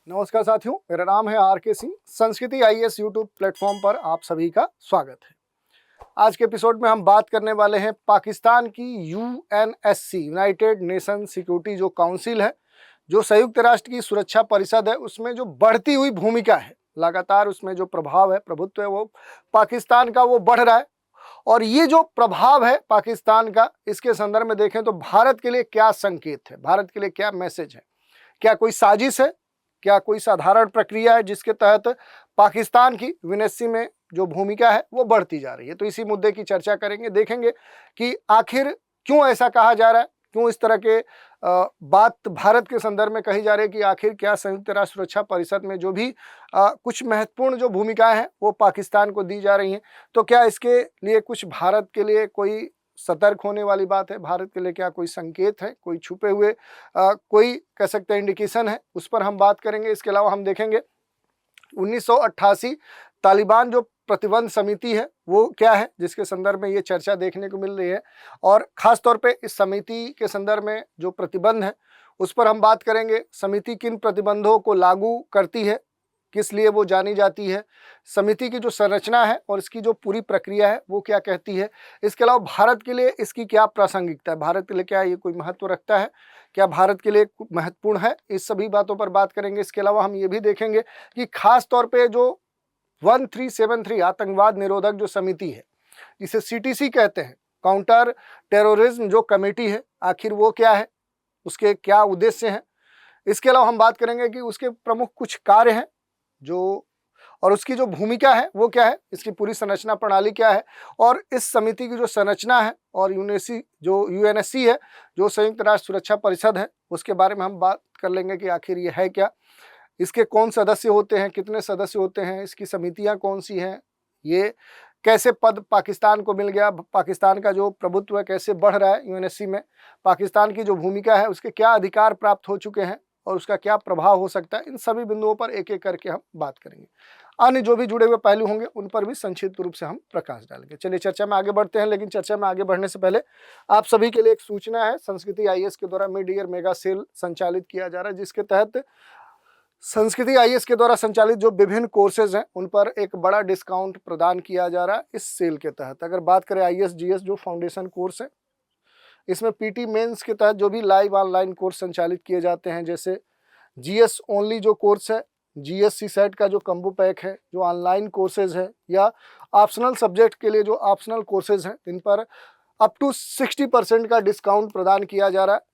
नमस्कार साथियों, मेरा नाम है आर.के. सिंह। संस्कृति आईएएस यूट्यूब प्लेटफॉर्म पर आप सभी का स्वागत है। आज के एपिसोड में हम बात करने वाले हैं पाकिस्तान की यूएनएससी, यूनाइटेड नेशन सिक्योरिटी जो काउंसिल है, जो संयुक्त राष्ट्र की सुरक्षा परिषद है, उसमें जो बढ़ती हुई भूमिका है, लगातार उसमें जो प्रभाव है, प्रभुत्व है, वो पाकिस्तान का वो बढ़ रहा है। और ये जो प्रभाव है पाकिस्तान का, इसके संदर्भ में देखें तो भारत के लिए क्या संकेत है, भारत के लिए क्या मैसेज है, क्या कोई साजिश है, क्या कोई साधारण प्रक्रिया है जिसके तहत पाकिस्तान की यूएनएससी में जो भूमिका है वो बढ़ती जा रही है। तो इसी मुद्दे की चर्चा करेंगे, देखेंगे कि आखिर क्यों ऐसा कहा जा रहा है, क्यों इस तरह के बात भारत के संदर्भ में कही जा रही है कि आखिर क्या संयुक्त राष्ट्र सुरक्षा परिषद में जो भी कुछ महत्वपूर्ण जो भूमिकाएं हैं वो पाकिस्तान को दी जा रही हैं, तो क्या इसके लिए कुछ भारत के लिए कोई सतर्क होने वाली बात है, भारत के लिए क्या कोई संकेत है, कोई छुपे हुए कोई कह सकते हैं इंडिकेशन है, उस पर हम बात करेंगे। इसके अलावा हम देखेंगे 1988 तालिबान जो प्रतिबंध समिति है वो क्या है, जिसके संदर्भ में ये चर्चा देखने को मिल रही है, और खास तौर पे इस समिति के संदर्भ में जो प्रतिबंध है उस पर हम बात करेंगे। समिति किन प्रतिबंधों को लागू करती है, किस लिए वो जानी जाती है, समिति की जो संरचना है और इसकी जो पूरी प्रक्रिया है वो क्या कहती है। इसके अलावा भारत के लिए इसकी क्या प्रासंगिकता है, भारत के लिए क्या ये कोई महत्व रखता है, क्या भारत के लिए महत्वपूर्ण है, इस सभी बातों पर बात करेंगे। इसके अलावा हम ये भी देखेंगे कि खास तौर पे जो 1373 आतंकवाद निरोधक जो समिति है, जिसे सीटीसी कहते हैं, काउंटर टेररिज्म जो कमेटी है, आखिर वो क्या है, उसके क्या उद्देश्य हैं। इसके अलावा हम बात करेंगे कि उसके प्रमुख कुछ कार्य हैं जो, और उसकी जो भूमिका है वो क्या है, इसकी पूरी संरचना प्रणाली क्या है, और इस समिति की जो संरचना है और यूएनएससी है जो संयुक्त राष्ट्र सुरक्षा परिषद है, उसके बारे में हम बात कर लेंगे कि आखिर ये है क्या, इसके कौन सदस्य होते हैं, कितने सदस्य होते हैं, इसकी समितियां कौन सी हैं, ये कैसे पद पाकिस्तान को मिल गया, पाकिस्तान का जो प्रभुत्व है कैसे बढ़ रहा है यूएनएससी में, पाकिस्तान की जो भूमिका है उसके क्या अधिकार प्राप्त हो चुके हैं और उसका क्या प्रभाव हो सकता है, इन सभी बिंदुओं पर एक एक करके हम बात करेंगे। अन्य जो भी जुड़े हुए पहलू होंगे उन पर भी संक्षिप्त रूप से हम प्रकाश डालेंगे। चलिए चर्चा में आगे बढ़ते हैं, लेकिन चर्चा में आगे बढ़ने से पहले आप सभी के लिए एक सूचना है। संस्कृति आईएएस के द्वारा मिड ईयर मेगा सेल संचालित किया जा रहा है, जिसके तहत संस्कृति आईएएस के द्वारा संचालित जो विभिन्न कोर्सेज हैं उन पर एक बड़ा डिस्काउंट प्रदान किया जा रहा है इस सेल के तहत। अगर बात करें आईएएस जीएस जो फाउंडेशन कोर्स है, इसमें पीटी मेंस के तहत जो भी लाइव ऑनलाइन कोर्स संचालित किए जाते हैं, जैसे जीएस ओनली जो कोर्स है, जीएससी सेट का जो कम्बो पैक है, जो ऑनलाइन कोर्सेज है, या ऑप्शनल सब्जेक्ट के लिए जो ऑप्शनल कोर्सेज हैं, इन पर अप टू 60% का डिस्काउंट प्रदान किया जा रहा है।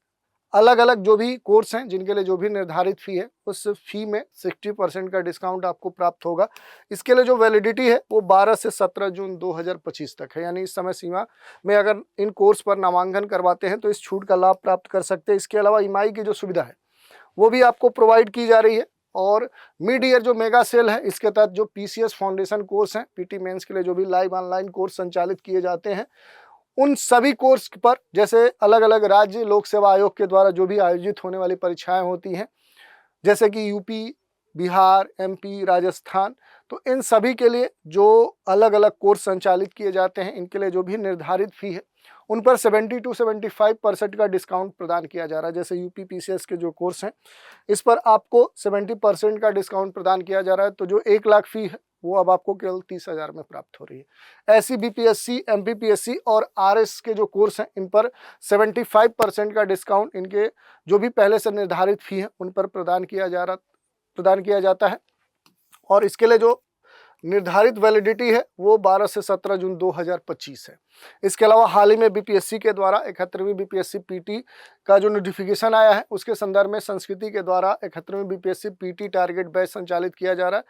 अलग अलग जो भी कोर्स हैं जिनके लिए जो भी निर्धारित फ़ी है, उस फ़ी में 60% का डिस्काउंट आपको प्राप्त होगा। इसके लिए जो वैलिडिटी है वो 12 से 17 जून 2025 तक है, यानी इस समय सीमा में अगर इन कोर्स पर नामांकन करवाते हैं तो इस छूट का लाभ प्राप्त कर सकते हैं। इसके अलावा ईएमआई की जो सुविधा है वो भी आपको प्रोवाइड की जा रही है। और मिड ईयर जो मेगा सेल है, इसके तहत जो पीसीएस फाउंडेशन कोर्स हैं, पीटी मेंस के लिए जो भी लाइव ऑनलाइन कोर्स संचालित किए जाते हैं, उन सभी कोर्स पर, जैसे अलग अलग राज्य लोक सेवा आयोग के द्वारा जो भी आयोजित होने वाली परीक्षाएं होती हैं, जैसे कि यूपी, बिहार, एमपी, राजस्थान, तो इन सभी के लिए जो अलग अलग कोर्स संचालित किए जाते हैं, इनके लिए जो भी निर्धारित फ़ी है उन पर 70 to 75% का डिस्काउंट प्रदान किया जा रहा है। जैसे यूपी पीसीएस के जो कोर्स हैं, इस पर आपको 70% का डिस्काउंट प्रदान किया जा रहा है, तो जो 1 लाख फ़ी है वो अब आपको केवल 30,000 में प्राप्त हो रही है। ऐसी बीपीएससी, एमपीपीएससी और आरएस के जो कोर्स हैं, इन पर 75% का डिस्काउंट इनके जो भी पहले से निर्धारित फ़ी है उन पर प्रदान किया जाता है। और इसके लिए जो निर्धारित वैलिडिटी है वो 12 से 17 जून 2025 है। इसके अलावा हाल ही में बीपीएससी के द्वारा 71वीं बीपीएससी पीटी का जो नोटिफिकेशन आया है, उसके संदर्भ में संस्कृति के द्वारा 71वीं बीपीएससी पीटी टारगेट बैच संचालित किया जा रहा है,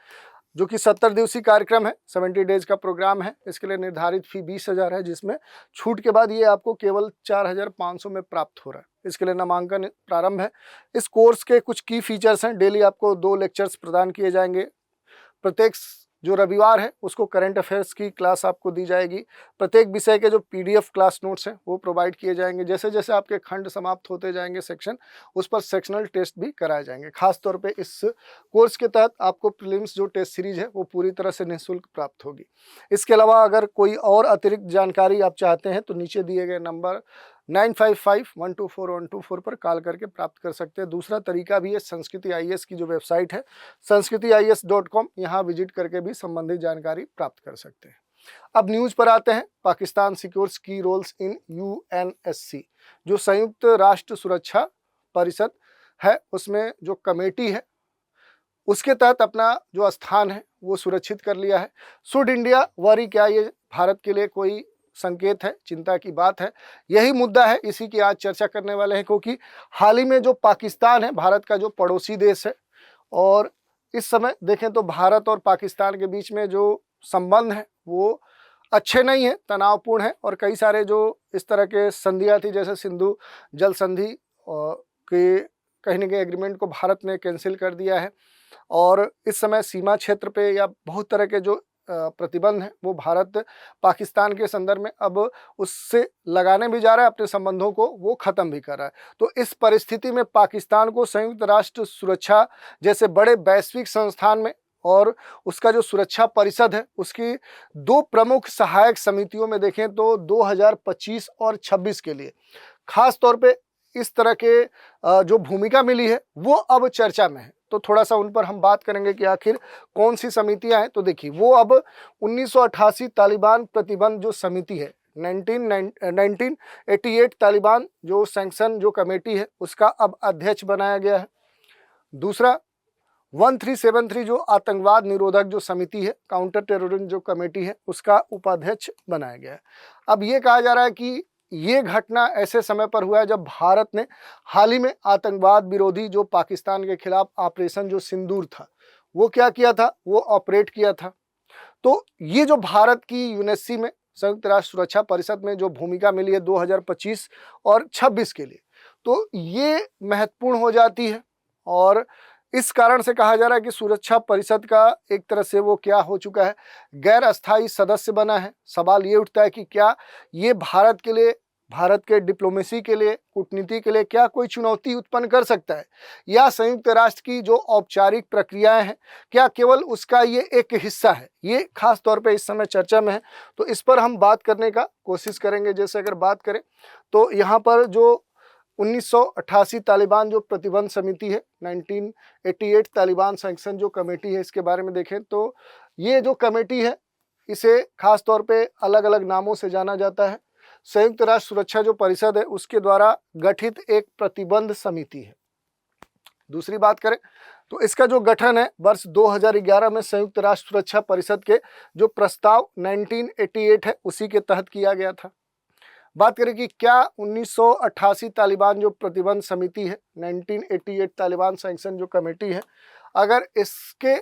जो कि 70 दिवसीय कार्यक्रम है, 70 डेज का प्रोग्राम है। इसके लिए निर्धारित फ़ी 20,000 है, जिसमें छूट के बाद ये आपको केवल 4,500 में प्राप्त हो रहा है। इसके लिए नामांकन प्रारंभ है। इस कोर्स के कुछ की फीचर्स हैं। डेली आपको 2 लेक्चर्स प्रदान किए जाएंगे। प्रत्येक जो रविवार है उसको करंट अफेयर्स की क्लास आपको दी जाएगी। प्रत्येक विषय के जो पीडीएफ क्लास नोट्स हैं वो प्रोवाइड किए जाएंगे। जैसे जैसे आपके खंड समाप्त होते जाएंगे सेक्शन, उस पर सेक्शनल टेस्ट भी कराए जाएंगे। खास तौर पे इस कोर्स के तहत आपको प्रीलिम्स जो टेस्ट सीरीज है वो पूरी तरह से निःशुल्क प्राप्त होगी। इसके अलावा अगर कोई और अतिरिक्त जानकारी आप चाहते हैं तो नीचे दिए गए नंबर 955124 पर कॉल करके प्राप्त कर सकते हैं। दूसरा तरीका भी है, संस्कृति आईएएस की जो वेबसाइट है sanskritis.com, यहाँ विजिट करके भी संबंधित जानकारी प्राप्त कर सकते हैं। अब न्यूज पर आते हैं। पाकिस्तान सिक्योर्स की रोल्स इन यूएनएससी, जो संयुक्त राष्ट्र सुरक्षा परिषद है, उसमें जो कमेटी है उसके तहत अपना जो स्थान है वो सुरक्षित कर लिया है। शुड इंडिया वरी, क्या ये भारत के लिए कोई संकेत है, चिंता की बात है? यही मुद्दा है, इसी की आज चर्चा करने वाले हैं, क्योंकि हाल ही में जो पाकिस्तान है भारत का जो पड़ोसी देश है, और इस समय देखें तो भारत और पाकिस्तान के बीच में जो संबंध है वो अच्छे नहीं है, तनावपूर्ण है, और कई सारे जो इस तरह के संधियाँ थी, जैसे सिंधु जल संधि के कहीं न कहीं एग्रीमेंट को भारत ने कैंसिल कर दिया है, और इस समय सीमा क्षेत्र पे या बहुत तरह के जो प्रतिबंध हैं वो भारत पाकिस्तान के संदर्भ में अब उससे लगाने भी जा रहा है, अपने संबंधों को वो ख़त्म भी कर रहा है। तो इस परिस्थिति में पाकिस्तान को संयुक्त राष्ट्र सुरक्षा जैसे बड़े वैश्विक संस्थान में और उसका जो सुरक्षा परिषद है उसकी दो प्रमुख सहायक समितियों में देखें तो 2025 और 26 के लिए खास तौर पे इस तरह के जो भूमिका मिली है वो अब चर्चा में है। तो थोड़ा सा उन पर हम बात करेंगे कि आखिर कौन सी समितियां हैं। तो देखिए, वो अब 1988 तालिबान प्रतिबंध जो समिति है, 1988 तालिबान जो सैंक्शन जो कमेटी है उसका अब अध्यक्ष बनाया गया है। दूसरा 1373 जो आतंकवाद निरोधक जो समिति है, काउंटर टेररिज्म जो कमेटी है, उसका उपाध्यक्ष बनाया गया है। अब ये कहा जा रहा है कि ये घटना ऐसे समय पर हुआ है जब भारत ने हाल ही में आतंकवाद विरोधी जो पाकिस्तान के खिलाफ ऑपरेशन जो सिंदूर था वो क्या किया था, वो ऑपरेट किया था। तो ये जो भारत की यूएनएससी में संयुक्त राष्ट्र सुरक्षा परिषद में जो भूमिका मिली है 2025 और 26 के लिए, तो ये महत्वपूर्ण हो जाती है, और इस कारण से कहा जा रहा है कि सुरक्षा परिषद का एक तरह से वो क्या हो चुका है, गैर अस्थायी सदस्य बना है। सवाल ये उठता है कि क्या ये भारत के लिए, भारत के डिप्लोमेसी के लिए, कूटनीति के लिए क्या कोई चुनौती उत्पन्न कर सकता है, या संयुक्त राष्ट्र की जो औपचारिक प्रक्रियाएं हैं क्या केवल उसका ये एक हिस्सा है? ये खास तौर पे इस समय चर्चा में है, तो इस पर हम बात करने का कोशिश करेंगे। जैसे अगर बात करें तो यहाँ पर जो 1988 तालिबान जो प्रतिबंध समिति है, 1988 तालिबान सैंक्शन जो कमेटी है, इसके बारे में देखें तो ये जो कमेटी है इसे खास तौर पे अलग अलग नामों से जाना जाता है। संयुक्त राष्ट्र सुरक्षा जो परिषद है उसके द्वारा गठित एक प्रतिबंध समिति है। दूसरी बात करें तो इसका जो गठन है वर्ष 2011 में संयुक्त राष्ट्र सुरक्षा परिषद के जो प्रस्ताव 1988 है उसी के तहत किया गया था। बात करें कि क्या 1988 तालिबान जो प्रतिबंध समिति है, 1988 तालिबान सैंक्शन जो कमेटी है, अगर इसके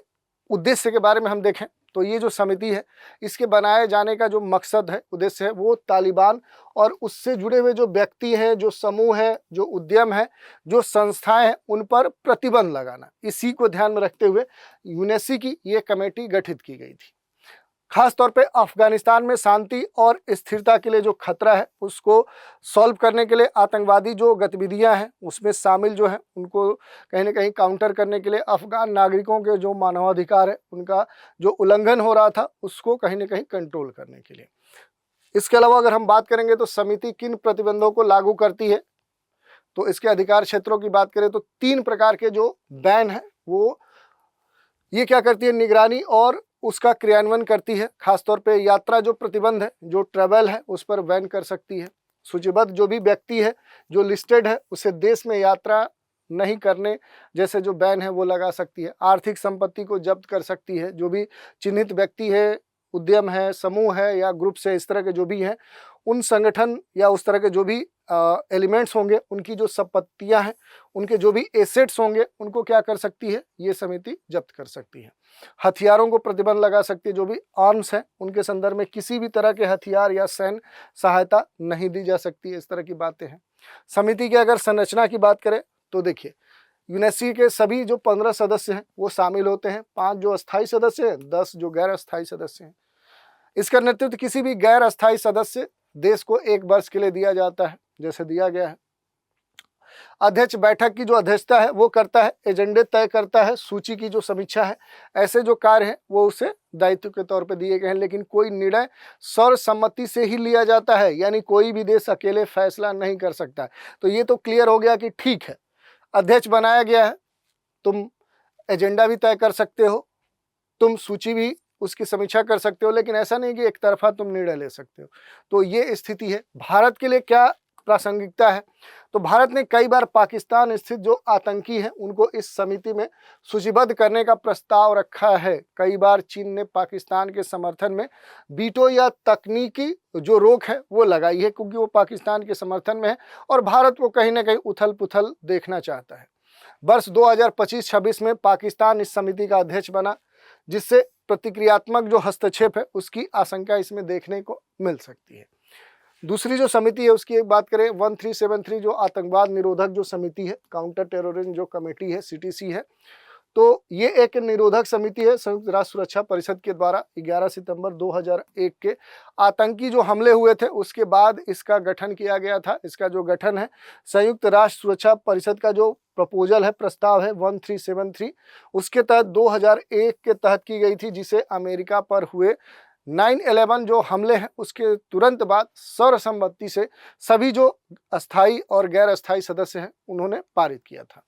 उद्देश्य के बारे में हम देखें तो ये जो समिति है इसके बनाए जाने का जो मकसद है, उद्देश्य है, वो तालिबान और उससे जुड़े हुए जो व्यक्ति हैं, जो समूह है, जो उद्यम है, जो संस्थाएं हैं, उन पर प्रतिबंध लगाना। इसी को ध्यान में रखते हुए यूएनएससी की ये कमेटी गठित की गई थी। खास तौर पे अफगानिस्तान में शांति और स्थिरता के लिए जो खतरा है उसको सॉल्व करने के लिए, आतंकवादी जो गतिविधियां हैं उसमें शामिल जो हैं उनको कहीं ना कहीं काउंटर करने के लिए, अफगान नागरिकों के जो मानवाधिकार है उनका जो उल्लंघन हो रहा था उसको कहीं ना कहीं कंट्रोल करने के लिए। इसके अलावा अगर हम बात करेंगे तो समिति किन प्रतिबंधों को लागू करती है, तो इसके अधिकार क्षेत्रों की बात करें तो 3 प्रकार के जो बैन है वो ये क्या करती है, निगरानी और उसका क्रियान्वयन करती है। खासतौर पे यात्रा जो प्रतिबंध है, जो ट्रैवल है, उस पर बैन कर सकती है। सूचीबद्ध जो भी व्यक्ति है जो लिस्टेड है उसे देश में यात्रा नहीं करने जैसे जो बैन है वो लगा सकती है। आर्थिक संपत्ति को जब्त कर सकती है। जो भी चिन्हित व्यक्ति है, उद्यम है, समूह है या ग्रुप से इस तरह के जो भी हैं, उन संगठन या उस तरह के जो भी एलिमेंट्स होंगे, उनकी जो संपत्तियां हैं, उनके जो भी एसेट्स होंगे, उनको क्या कर सकती है, ये समिति जब्त कर सकती है। हथियारों को प्रतिबंध लगा सकती है। जो भी आर्म्स हैं उनके संदर्भ में किसी भी तरह के हथियार या सैन्य सहायता नहीं दी जा सकती है। इस तरह की बातें हैं। समिति की अगर संरचना की बात करें तो देखिए, यूएनएससी के सभी जो 15 सदस्य हैं वो शामिल होते हैं। 5 जो अस्थायी सदस्य हैं, 10 जो गैर अस्थायी सदस्य हैं। इसका नेतृत्व किसी भी गैर अस्थायी सदस्य देश को 1 वर्ष के लिए दिया जाता है, जैसे दिया गया है। अध्यक्ष बैठक की जो अध्यक्षता है वो करता है, एजेंडे तय करता है, सूची की जो समीक्षा है, ऐसे जो कार्य हैं वो उसे दायित्व के तौर पे दिए गए हैं। लेकिन कोई निर्णय सर्वसम्मति से ही लिया जाता है, यानी कोई भी देश अकेले फैसला नहीं कर सकता है। तो ये तो क्लियर हो गया कि ठीक है, अध्यक्ष बनाया गया है, तुम एजेंडा भी तय कर सकते हो, तुम सूची भी उसकी समीक्षा कर सकते हो, लेकिन ऐसा नहीं कि एक तरफा तुम निर्णय ले सकते हो। तो ये स्थिति है। भारत के लिए क्या प्रासंगिकता है? तो भारत ने कई बार पाकिस्तान स्थित जो आतंकी हैं उनको इस समिति में सूचीबद्ध करने का प्रस्ताव रखा है। कई बार चीन ने पाकिस्तान के समर्थन में वीटो या तकनीकी जो रोक है वो लगाई है, क्योंकि वो पाकिस्तान के समर्थन में है और भारत को कहीं ना कहीं उथल पुथल देखना चाहता है। वर्ष 2025-26 में पाकिस्तान इस समिति का अध्यक्ष बना, जिससे प्रतिक्रियात्मक जो हस्तक्षेप है उसकी आशंका इसमें देखने को मिल सकती है। दूसरी जो समिति है उसकी एक बात करें, 1373 जो आतंकवाद निरोधक जो समिति है, काउंटर टेररिज्म जो कमेटी है, CTC है, तो ये एक निरोधक समिति है संयुक्त राष्ट्र सुरक्षा परिषद के द्वारा 11 सितंबर 2001 के आतंकी जो हमले हुए थे उसके बाद इसका गठन किया गया था। इसका जो गठन है संयुक्त राष्ट्र सुरक्षा परिषद का जो प्रपोजल है, प्रस्ताव है 1373, उसके तहत 2001 के तहत की गई थी, जिसे अमेरिका पर हुए 9/11 जो हमले हैं उसके तुरंत बाद सर्वसम्मति से सभी जो अस्थायी और गैर अस्थायी सदस्य हैं उन्होंने पारित किया था।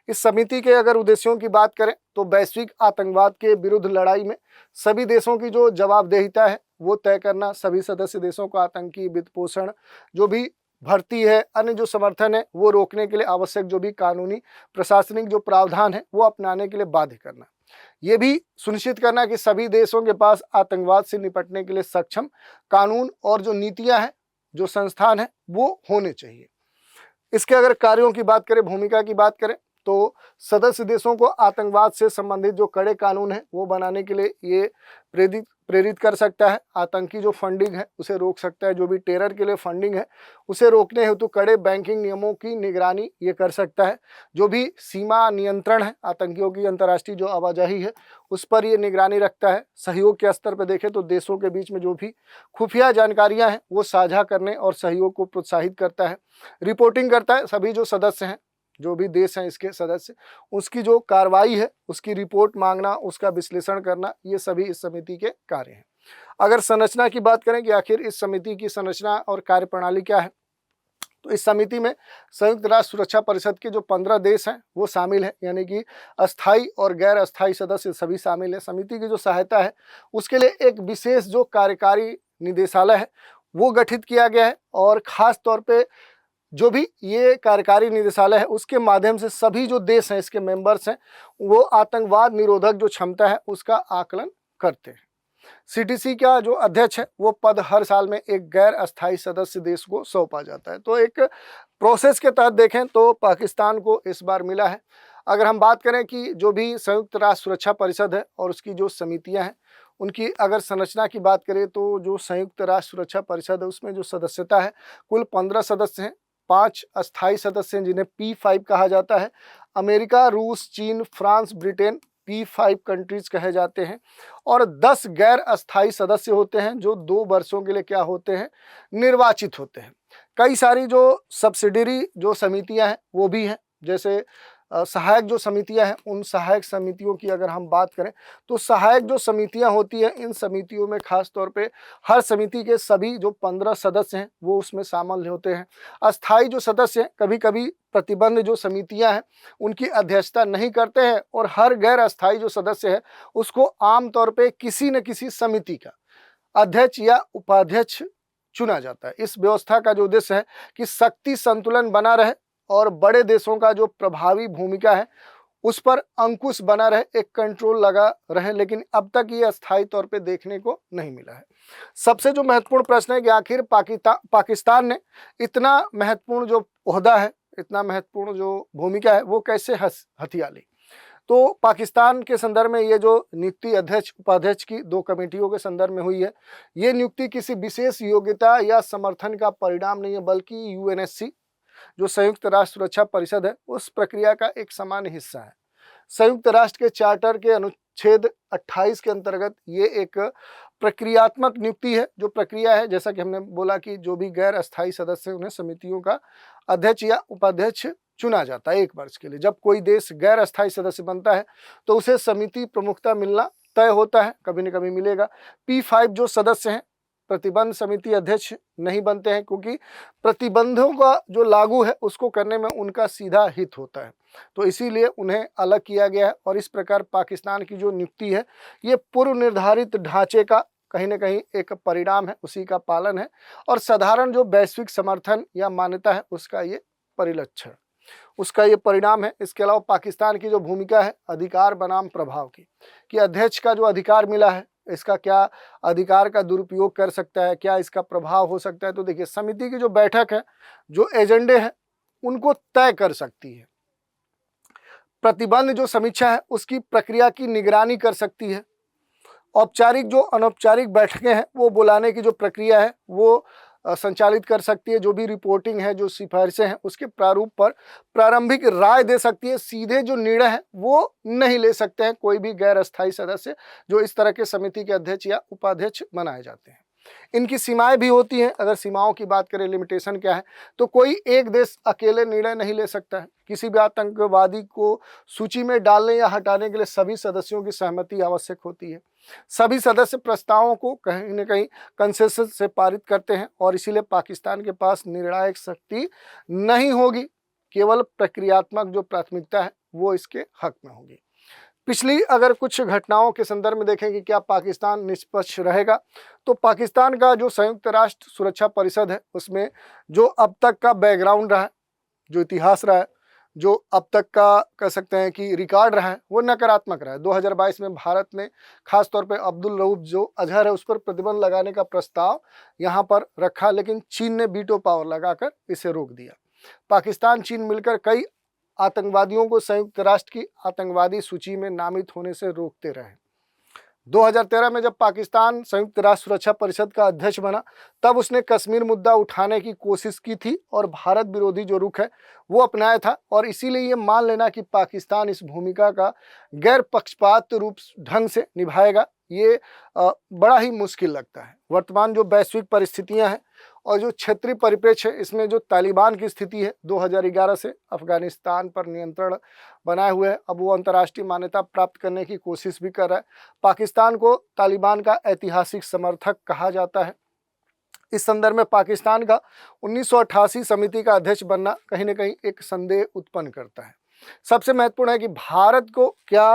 इस समिति के अगर उद्देश्यों की बात करें तो वैश्विक आतंकवाद के विरुद्ध लड़ाई में सभी देशों की जो जवाबदेहिता है वो तय करना, सभी सदस्य देशों को आतंकी वित्त पोषण, जो भी भर्ती है, अन्य जो समर्थन है वो रोकने के लिए आवश्यक जो भी कानूनी प्रशासनिक जो प्रावधान है वो अपनाने के लिए बाध्य करना। ये भी सुनिश्चित करना कि सभी देशों के पास आतंकवाद से निपटने के लिए सक्षम कानून और जो नीतियां हैं, जो संस्थान है वो होने चाहिए। इसके अगर कार्यों की बात करें, भूमिका की बात करें, तो सदस्य देशों को आतंकवाद से संबंधित जो कड़े कानून हैं वो बनाने के लिए ये प्रेरित कर सकता है। आतंकी जो फंडिंग है उसे रोक सकता है, जो भी टेरर के लिए फंडिंग है उसे रोकने हेतु कड़े बैंकिंग नियमों की निगरानी ये कर सकता है। जो भी सीमा नियंत्रण है, आतंकियों की अंतर्राष्ट्रीय जो आवाजाही है उस पर ये निगरानी रखता है। सहयोग के स्तर पर देखें तो देशों के बीच में जो भी खुफिया जानकारियाँ हैं वो साझा करने और सहयोग को प्रोत्साहित करता है। रिपोर्टिंग करता है, सभी जो सदस्य हैं, जो भी देश हैं इसके सदस्य, उसकी जो कार्रवाई है उसकी रिपोर्ट मांगना, उसका विश्लेषण करना, ये सभी इस समिति के कार्य हैं। अगर संरचना की बात करें कि आखिर इस समिति की संरचना और कार्यप्रणाली क्या है, तो इस समिति में संयुक्त राष्ट्र सुरक्षा परिषद के जो 15 देश हैं वो शामिल है, यानी कि अस्थायी और गैर अस्थायी सदस्य सभी शामिल है। समिति की जो सहायता है उसके लिए एक विशेष जो कार्यकारी निदेशालय है वो गठित किया गया है, और खास तौर पे जो भी ये कार्यकारी निदेशालय है उसके माध्यम से सभी जो देश हैं इसके मेंबर्स हैं वो आतंकवाद निरोधक जो क्षमता है उसका आकलन करते हैं। CTC का जो अध्यक्ष है वो पद हर साल में एक गैर अस्थायी सदस्य देश को सौंपा जाता है। तो एक प्रोसेस के तहत देखें तो पाकिस्तान को इस बार मिला है। अगर हम बात करें कि जो भी संयुक्त राष्ट्र सुरक्षा परिषद है और उसकी जो समितियां हैं उनकी अगर संरचना की बात करें तो जो संयुक्त राष्ट्र सुरक्षा परिषद है उसमें जो सदस्यता है कुल 15 सदस्य हैं। 5 अस्थायी सदस्य हैं जिन्हें P5 कहा जाता है। अमेरिका, रूस, चीन, फ्रांस, ब्रिटेन P5 कंट्रीज कहे जाते हैं, और 10 गैर अस्थायी सदस्य होते हैं जो 2 वर्षों के लिए क्या होते हैं, निर्वाचित होते हैं। कई सारी जो सब्सिडरी जो समितियां हैं वो भी हैं, जैसे सहायक जो समितियां हैं, उन सहायक समितियों की अगर हम बात करें तो सहायक जो समितियां होती हैं इन समितियों में खास तौर पे हर समिति के सभी जो 15 सदस्य हैं वो उसमें शामिल होते हैं। अस्थायी जो सदस्य हैं कभी कभी प्रतिबंध जो समितियां हैं उनकी अध्यक्षता नहीं करते हैं, और हर गैर अस्थायी जो सदस्य है उसको आमतौर पर किसी न किसी समिति का अध्यक्ष या उपाध्यक्ष चुना जाता है। इस व्यवस्था का जो उद्देश्य है कि शक्ति संतुलन बना रहे और बड़े देशों का जो प्रभावी भूमिका है उस पर अंकुश बना रहे, एक कंट्रोल लगा रहे, लेकिन अब तक ये अस्थायी तौर पे देखने को नहीं मिला है। सबसे जो महत्वपूर्ण प्रश्न है कि आखिर पाकिस्तान ने इतना महत्वपूर्ण जो ओहदा है, इतना महत्वपूर्ण जो भूमिका है वो कैसे हथिया ली। तो पाकिस्तान के संदर्भ में ये जो नियुक्ति अध्यक्ष उपाध्यक्ष की 2 कमेटियों के संदर्भ में हुई है, ये नियुक्ति किसी विशेष योग्यता या समर्थन का परिणाम नहीं है, बल्कि UNSC जो संयुक्त राष्ट्र सुरक्षा परिषद है उस प्रक्रिया का एक सामान्य हिस्सा है। संयुक्त राष्ट्र के चार्टर के अनुच्छेद 28 के अंतर्गत ये एक प्रक्रियात्मक नियुक्ति है। जो प्रक्रिया है, जैसा कि हमने बोला कि जो भी गैर अस्थायी सदस्य उन्हें समितियों का अध्यक्ष या उपाध्यक्ष चुना जाता है 1 वर्ष के लिए। जब कोई देश गैर अस्थायी सदस्य बनता है तो उसे समिति प्रमुखता मिलना तय होता है, कभी न कभी मिलेगा। P5 जो सदस्य हैं प्रतिबंध समिति अध्यक्ष नहीं बनते हैं, क्योंकि प्रतिबंधों का जो लागू है उसको करने में उनका सीधा हित होता है, तो इसीलिए उन्हें अलग किया गया है। और इस प्रकार पाकिस्तान की जो नियुक्ति है ये पूर्व निर्धारित ढांचे का कहीं न कहीं एक परिणाम है, उसी का पालन है और साधारण जो वैश्विक समर्थन या मान्यता है उसका ये परिलक्षण, उसका ये परिणाम है। इसके अलावा पाकिस्तान की जो भूमिका है अधिकार बनाम प्रभाव की, कि अध्यक्ष का जो अधिकार मिला है इसका क्या अधिकार का दुरुपयोग कर सकता है, क्या इसका प्रभाव हो सकता है। तो देखिए समिति की जो बैठक है, जो एजेंडे हैं उनको तय कर सकती है। प्रतिबंध जो समीक्षा है उसकी प्रक्रिया की निगरानी कर सकती है। औपचारिक जो अनौपचारिक बैठकें हैं वो बुलाने की जो प्रक्रिया है वो संचालित कर सकती है। जो भी रिपोर्टिंग है, जो सिफारिशें हैं उसके प्रारूप पर प्रारंभिक राय दे सकती है। सीधे जो निर्णय है वो नहीं ले सकते हैं कोई भी गैर अस्थायी सदस्य जो इस तरह के समिति के अध्यक्ष या उपाध्यक्ष बनाए जाते हैं। इनकी सीमाएं भी होती हैं। अगर सीमाओं की बात करें, लिमिटेशन क्या है, तो कोई एक देश अकेले निर्णय नहीं ले सकता है। किसी भी आतंकवादी को सूची में डालने या हटाने के लिए सभी सदस्यों की सहमति आवश्यक होती है। सभी सदस्य प्रस्तावों को कहीं न कहीं कंसेंसस से पारित करते हैं और इसीलिए पाकिस्तान के पास निर्णायक शक्ति नहीं होगी, केवल प्रक्रियात्मक जो प्राथमिकता है वो इसके हक में होगी। पिछली अगर कुछ घटनाओं के संदर्भ में देखें कि क्या पाकिस्तान निष्पक्ष रहेगा, तो पाकिस्तान का जो संयुक्त राष्ट्र सुरक्षा परिषद है उसमें जो अब तक का बैकग्राउंड रहा है, जो इतिहास रहा है, जो अब तक का कह सकते हैं कि रिकॉर्ड रहा है वो नकारात्मक रहा है। 2022 में भारत ने खासतौर पे अब्दुल रऊफ जो अजहर है उस पर प्रतिबंध लगाने का प्रस्ताव यहाँ पर रखा, लेकिन चीन ने वीटो पावर लगाकर इसे रोक दिया। पाकिस्तान चीन मिलकर कई आतंकवादियों को संयुक्त राष्ट्र की आतंकवादी सूची में नामित होने से रोकते रहे। 2013 में जब पाकिस्तान संयुक्त राष्ट्र सुरक्षा परिषद का अध्यक्ष बना तब उसने कश्मीर मुद्दा उठाने की कोशिश की थी और भारत विरोधी जो रुख है वो अपनाया था, और इसीलिए ये मान लेना कि पाकिस्तान इस भूमिका का गैर पक्षपात रूप ढंग से निभाएगा ये बड़ा ही मुश्किल लगता है। वर्तमान जो वैश्विक परिस्थितियां हैं और जो क्षेत्रीय परिप्रेक्ष्य है इसमें जो तालिबान की स्थिति है 2011 से अफगानिस्तान पर नियंत्रण बनाए हुए है, अब वो अंतर्राष्ट्रीय मान्यता प्राप्त करने की कोशिश भी कर रहा है। पाकिस्तान को तालिबान का ऐतिहासिक समर्थक कहा जाता है। इस संदर्भ में पाकिस्तान का 1988 समिति का अध्यक्ष बनना कहीं न कहीं एक संदेह उत्पन्न करता है। सबसे महत्वपूर्ण है कि भारत को क्या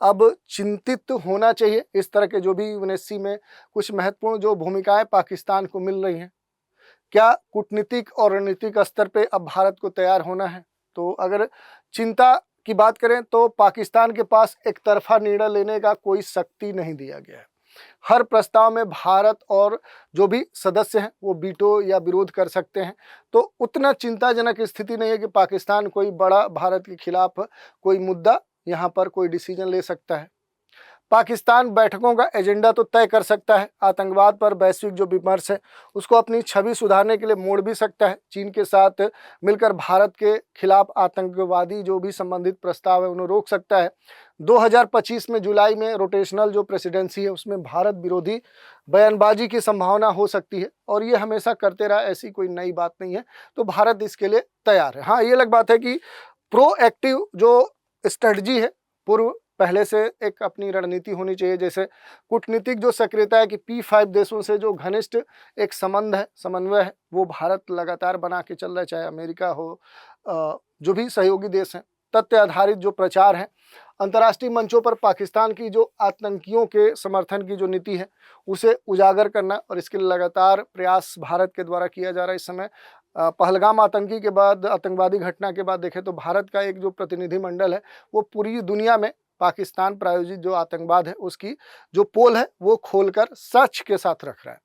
अब चिंतित होना चाहिए इस तरह के जो भी यूएनएससी में कुछ महत्वपूर्ण जो भूमिकाएं पाकिस्तान को मिल रही हैं, क्या कूटनीतिक और रणनीतिक स्तर पे अब भारत को तैयार होना है। तो अगर चिंता की बात करें तो पाकिस्तान के पास एक तरफा निर्णय लेने का कोई शक्ति नहीं दिया गया है। हर प्रस्ताव में भारत और जो भी सदस्य हैं वो वीटो या विरोध कर सकते हैं, तो उतना चिंताजनक स्थिति नहीं है कि पाकिस्तान कोई बड़ा भारत के खिलाफ कोई मुद्दा यहाँ पर कोई डिसीजन ले सकता है। पाकिस्तान बैठकों का एजेंडा तो तय कर सकता है, आतंकवाद पर वैश्विक जो विमर्श है उसको अपनी छवि सुधारने के लिए मोड़ भी सकता है। चीन के साथ मिलकर भारत के खिलाफ आतंकवादी जो भी संबंधित प्रस्ताव है उन्हें रोक सकता है। 2025 में जुलाई में रोटेशनल जो प्रेसिडेंसी है उसमें भारत विरोधी बयानबाजी की संभावना हो सकती है, और ये हमेशा करते रहा, ऐसी कोई नई बात नहीं है, तो भारत इसके लिए तैयार है। हाँ, ये अलग बात है कि प्रोएक्टिव जो स्ट्रेटजी है, पूर्व पहले से एक अपनी रणनीति होनी चाहिए। जैसे कूटनीतिक जो सक्रियता है कि P5 देशों से जो घनिष्ठ एक संबंध है, समन्वय है, वो भारत लगातार बना के चल रहा है, चाहे अमेरिका हो, जो भी सहयोगी देश हैं। तथ्य आधारित जो प्रचार है, अंतर्राष्ट्रीय मंचों पर पाकिस्तान की जो आतंकियों के समर्थन की जो नीति है उसे उजागर करना, और इसके लिए लगातार प्रयास भारत के द्वारा किया जा रहा है। इस समय पहलगाम आतंकी के बाद, आतंकवादी घटना के बाद देखें तो भारत का एक जो प्रतिनिधिमंडल है वो पूरी दुनिया में पाकिस्तान प्रायोजित जो आतंकवाद है उसकी जो पोल है वो खोलकर सच के साथ रख रहा है।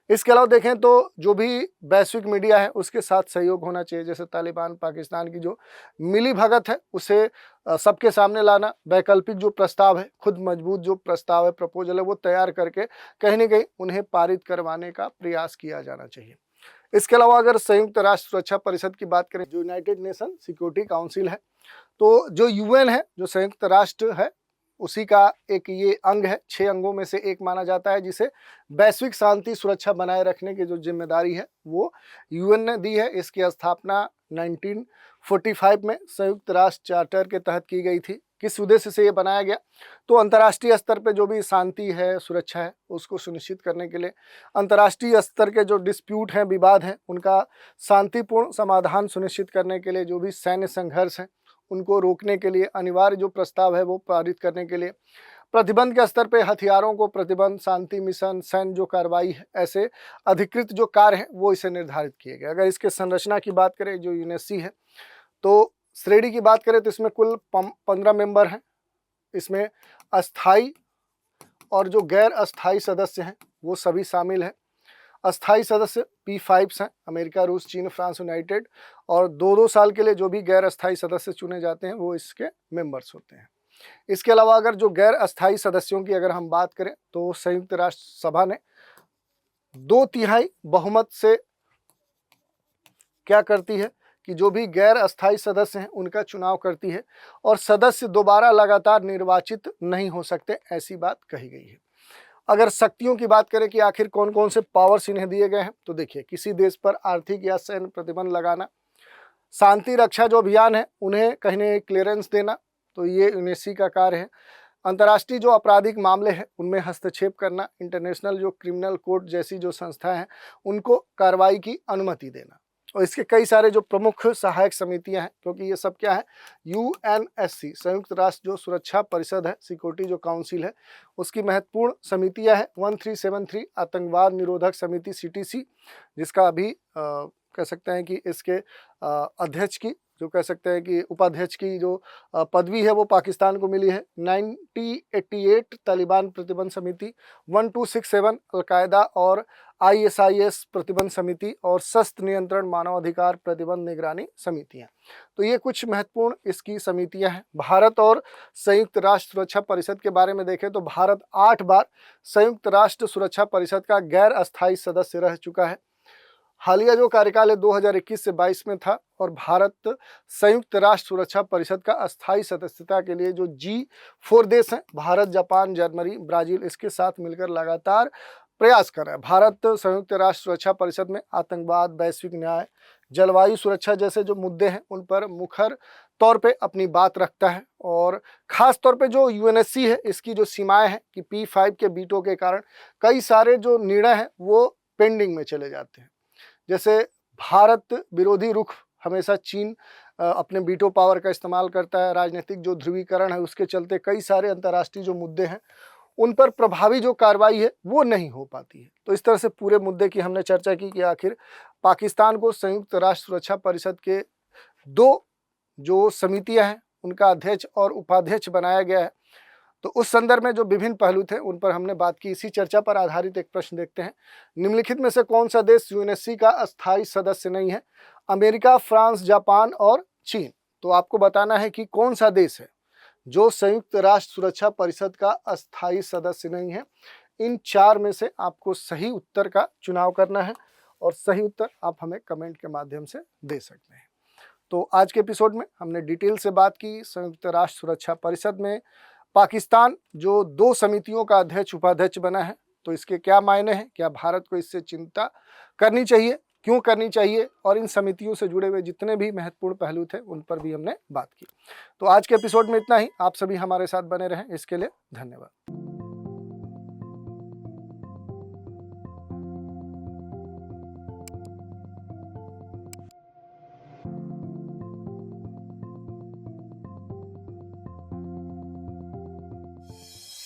इसके अलावा देखें तो जो भी वैश्विक मीडिया है उसके साथ सहयोग होना चाहिए। जैसे तालिबान पाकिस्तान की जो मिली भगत है उसे सबके सामने लाना, वैकल्पिक जो प्रस्ताव है, खुद मजबूत जो प्रस्ताव है, प्रपोजल है, वो तैयार करके कहीं न कहीं उन्हें पारित करवाने का प्रयास किया जाना चाहिए। इसके अलावा अगर संयुक्त राष्ट्र सुरक्षा परिषद की बात करें, जो यूनाइटेड नेशन सिक्योरिटी काउंसिल है, तो जो UN है, जो संयुक्त राष्ट्र है, उसी का एक ये अंग है, 6 अंगों में से एक माना जाता है, जिसे वैश्विक शांति सुरक्षा बनाए रखने की जो जिम्मेदारी है वो यूएन ने दी है। इसकी स्थापना 1945 में संयुक्त राष्ट्र चार्टर के तहत की गई थी। किस उद्देश्य से ये बनाया गया? तो अंतर्राष्ट्रीय स्तर पे जो भी शांति है, सुरक्षा है, उसको सुनिश्चित करने के लिए, अंतर्राष्ट्रीय स्तर के जो डिस्प्यूट हैं, विवाद हैं, उनका शांतिपूर्ण समाधान सुनिश्चित करने के लिए, जो भी सैन्य संघर्ष हैं उनको रोकने के लिए, अनिवार्य जो प्रस्ताव है वो पारित करने के लिए, प्रतिबंध के स्तर पे हथियारों को प्रतिबंध, शांति मिशन, सैन्य जो कार्रवाई है, ऐसे अधिकृत जो कार्य हैं वो इसे निर्धारित किए गए। अगर इसके संरचना की बात करें, जो यूएनएससी है, तो श्रेणी की बात करें तो इसमें कुल 15 मेंबर हैं। इसमें अस्थाई और जो गैर अस्थाई सदस्य हैं वो सभी शामिल हैं। अस्थाई सदस्य P5 हैं, अमेरिका, रूस, चीन, फ्रांस, यूनाइटेड, और 2-2 साल के लिए जो भी गैर अस्थाई सदस्य चुने जाते हैं वो इसके मेंबर्स होते हैं। इसके अलावा अगर जो गैर अस्थाई सदस्यों की अगर हम बात करें तो संयुक्त राष्ट्र सभा ने 2/3 बहुमत से क्या करती है कि जो भी गैर अस्थाई सदस्य हैं उनका चुनाव करती है, और सदस्य दोबारा लगातार निर्वाचित नहीं हो सकते, ऐसी बात कही गई है। अगर शक्तियों की बात करें कि आखिर कौन कौन से पावर्स इन्हें दिए गए हैं, तो देखिए, किसी देश पर आर्थिक या सैन्य प्रतिबंध लगाना, शांति रक्षा जो अभियान है उन्हें कहीं न क्लियरेंस देना, तो ये यूएनएससी का कार्य है। अंतर्राष्ट्रीय जो आपराधिक मामले हैं उनमें हस्तक्षेप करना, इंटरनेशनल जो क्रिमिनल कोर्ट जैसी जो संस्थाएं हैं उनको कार्रवाई की अनुमति देना, और इसके कई सारे जो प्रमुख सहायक समितियां हैं, क्योंकि ये सब क्या है, यूएनएससी संयुक्त राष्ट्र जो सुरक्षा परिषद है, सिक्योरिटी जो काउंसिल है, उसकी महत्वपूर्ण समितियां हैं। 1373 आतंकवाद निरोधक समिति CTC, जिसका अभी कह सकते हैं कि इसके अध्यक्ष की, जो कह सकते हैं कि उपाध्यक्ष की जो पदवी है वो पाकिस्तान को मिली है। 1988 तालिबान प्रतिबंध समिति, 1267 अलकायदा और ISIS प्रतिबंध समिति, और शस्त्र नियंत्रण मानवाधिकार प्रतिबंध निगरानी समितियां। तो ये कुछ महत्वपूर्ण इसकी समितियां हैं। भारत और संयुक्त राष्ट्र सुरक्षा परिषद के बारे में देखें तो भारत 8 बार संयुक्त राष्ट्र सुरक्षा परिषद का गैर अस्थायी सदस्य रह चुका है। हालिया जो कार्यकाल है 2021 से 22 में था, और भारत संयुक्त राष्ट्र सुरक्षा परिषद का अस्थायी सदस्यता के लिए जो G4 देश हैं, भारत, जापान, जर्मनी, ब्राजील, इसके साथ मिलकर लगातार प्रयास कर रहा है। भारत संयुक्त राष्ट्र सुरक्षा परिषद में आतंकवाद, वैश्विक न्याय, जलवायु सुरक्षा जैसे जो मुद्दे हैं उन पर मुखर तौर पे अपनी बात रखता है, और खास तौर पे जो यूएनएससी है इसकी जो सीमाएं हैं कि P5 के वीटो के कारण कई सारे जो निर्णय हैं वो पेंडिंग में चले जाते हैं। जैसे भारत विरोधी रुख हमेशा चीन अपने वीटो पावर का इस्तेमाल करता है। राजनीतिक जो ध्रुवीकरण है उसके चलते कई सारे अंतर्राष्ट्रीय जो मुद्दे हैं उन पर प्रभावी जो कार्रवाई है वो नहीं हो पाती है। तो इस तरह से पूरे मुद्दे की हमने चर्चा की कि आखिर पाकिस्तान को संयुक्त राष्ट्र सुरक्षा परिषद के 2 जो समितियां हैं उनका अध्यक्ष और उपाध्यक्ष बनाया गया है। तो उस संदर्भ में जो विभिन्न पहलू थे उन पर हमने बात की। इसी चर्चा पर आधारित एक प्रश्न देखते हैं। निम्नलिखित में से कौन सा देश यूएनएससी का अस्थायी सदस्य नहीं है? अमेरिका, फ्रांस, जापान और चीन। तो आपको बताना है कि कौन सा देश है जो संयुक्त राष्ट्र सुरक्षा परिषद का अस्थायी सदस्य नहीं है। इन 4 में से आपको सही उत्तर का चुनाव करना है, और सही उत्तर आप हमें कमेंट के माध्यम से दे सकते हैं। तो आज के एपिसोड में हमने डिटेल से बात की संयुक्त राष्ट्र सुरक्षा परिषद में पाकिस्तान जो 2 समितियों का अध्यक्ष उपाध्यक्ष बना है, तो इसके क्या मायने हैं, क्या भारत को इससे चिंता करनी चाहिए, क्यों करनी चाहिए, और इन समितियों से जुड़े हुए जितने भी महत्वपूर्ण पहलू थे उन पर भी हमने बात की। तो आज के एपिसोड में इतना ही। आप सभी हमारे साथ बने रहें, इसके लिए धन्यवाद।